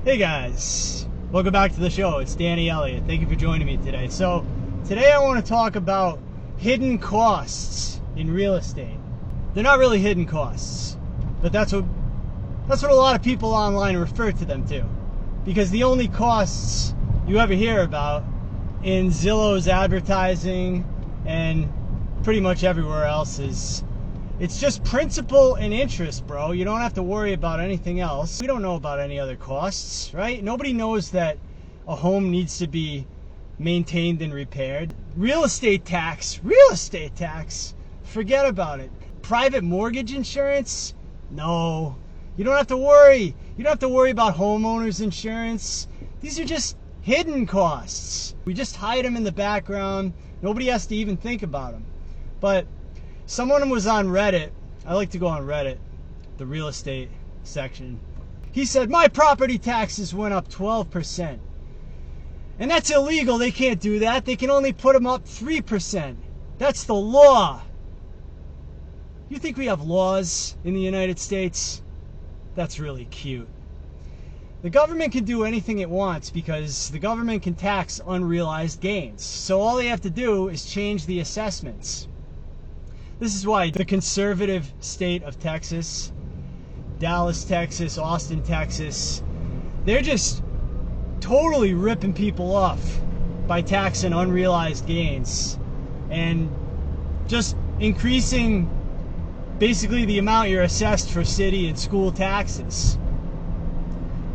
Hey guys, welcome back to the show. It's Danny Elliott. Thank you for joining me today. So today I want to talk about hidden costs in real estate. They're not really hidden costs, but that's what a lot of people online refer to them to, because the only costs you ever hear about in Zillow's advertising and pretty much everywhere else is it's just principal and interest, bro. You don't have to worry about anything else. We don't know about any other costs, right? Nobody knows that a home needs to be maintained and repaired. Real estate tax, forget about it. Private mortgage insurance, no. You don't have to worry. You don't have to worry about homeowners insurance. These are just hidden costs. We just hide them in the background. Nobody has to even think about them. But someone was on Reddit. I like to go on Reddit, the real estate section. He said, my property taxes went up 12%. And that's illegal. They can't do that. They can only put them up 3%. That's the law. You think we have laws in the United States? That's really cute. The government can do anything it wants because the government can tax unrealized gains. So all they have to do is change the assessments. This is why the conservative state of Texas, Dallas, Texas, Austin, Texas, they're just totally ripping people off by taxing unrealized gains and just increasing basically the amount you're assessed for city and school taxes.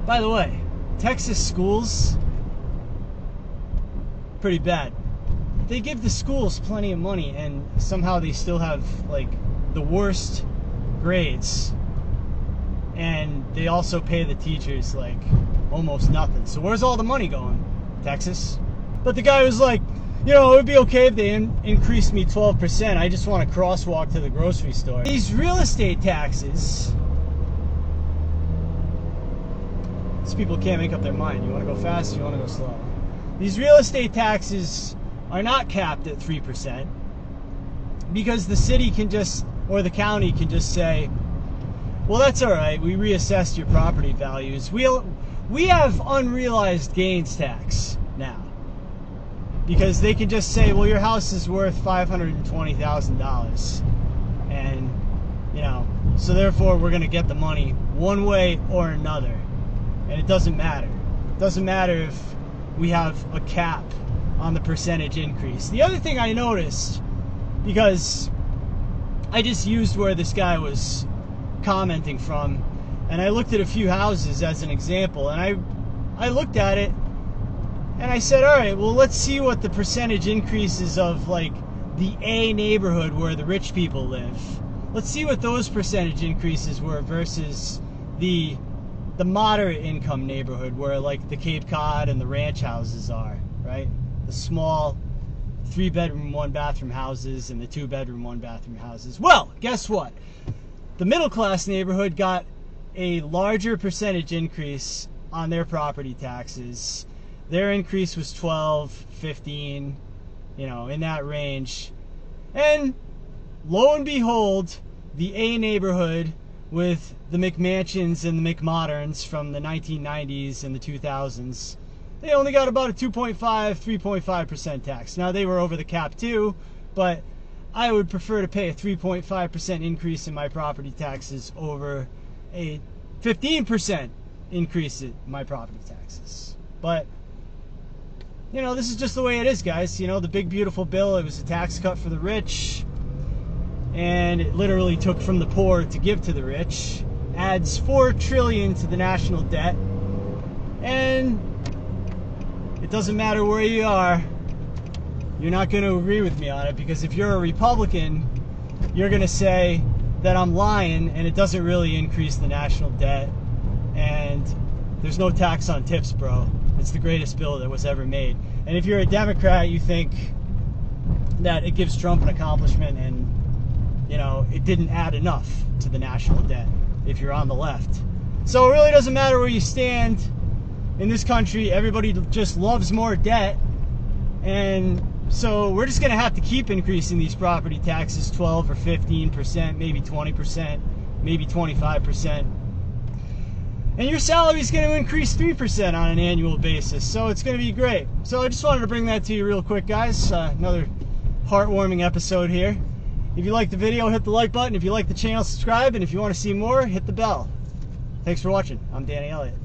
By the way, Texas schools, pretty bad. They give the schools plenty of money and somehow they still have like the worst grades, and they also pay the teachers like almost nothing. So where's all the money going? Texas. But the guy was like, you know, it would be okay if they increased me 12%. I just want to crosswalk to the grocery store. These real estate taxes, these people can't make up their mind. You want to go fast, you want to go slow. These real estate taxes are not capped at 3% because the city can just, or the county can just say, well, that's all right, we reassessed your property values. We have unrealized gains tax now, because they can just say, well, your house is worth $520,000, and you know, so therefore we're going to get the money one way or another, and it doesn't matter. It doesn't matter if we have a cap on the percentage increase. The other thing I noticed, because I just used where this guy was commenting from, and I looked at a few houses as an example, and I looked at it and I said, all right, well, let's see what the percentage increases of like the A neighborhood where the rich people live. Let's see what those percentage increases were versus the moderate income neighborhood where like the Cape Cod and the ranch houses are, right? The small 3-bedroom, 1-bathroom houses and the 2-bedroom, 1-bathroom houses. Well, guess what? The middle class neighborhood got a larger percentage increase on their property taxes. Their increase was 12, 15, you know, in that range. And lo and behold, the A neighborhood with the McMansions and the McModerns from the 1990s and the 2000s, they only got about a 2.5, 3.5% tax. Now, they were over the cap too, but I would prefer to pay a 3.5% increase in my property taxes over a 15% increase in my property taxes. But, you know, this is just the way it is, guys. You know, the big beautiful bill, it was a tax cut for the rich, and it literally took from the poor to give to the rich, adds $4 trillion to the national debt, and it doesn't matter where you are, you're not going to agree with me on it, because if you're a Republican, you're going to say that I'm lying and it doesn't really increase the national debt, and there's no tax on tips, bro. It's the greatest bill that was ever made. And if you're a Democrat, you think that it gives Trump an accomplishment and, you know, it didn't add enough to the national debt if you're on the left. So it really doesn't matter where you stand in this country. Everybody just loves more debt, and so we're just going to have to keep increasing these property taxes 12 or 15%, maybe 20%, maybe 25%. And your salary is going to increase 3% on an annual basis. So it's going to be great. So I just wanted to bring that to you real quick, guys. Another heartwarming episode here. If you like the video, hit the like button. If you like the channel, subscribe. And if you want to see more, hit the bell. Thanks for watching. I'm Danny Elliott.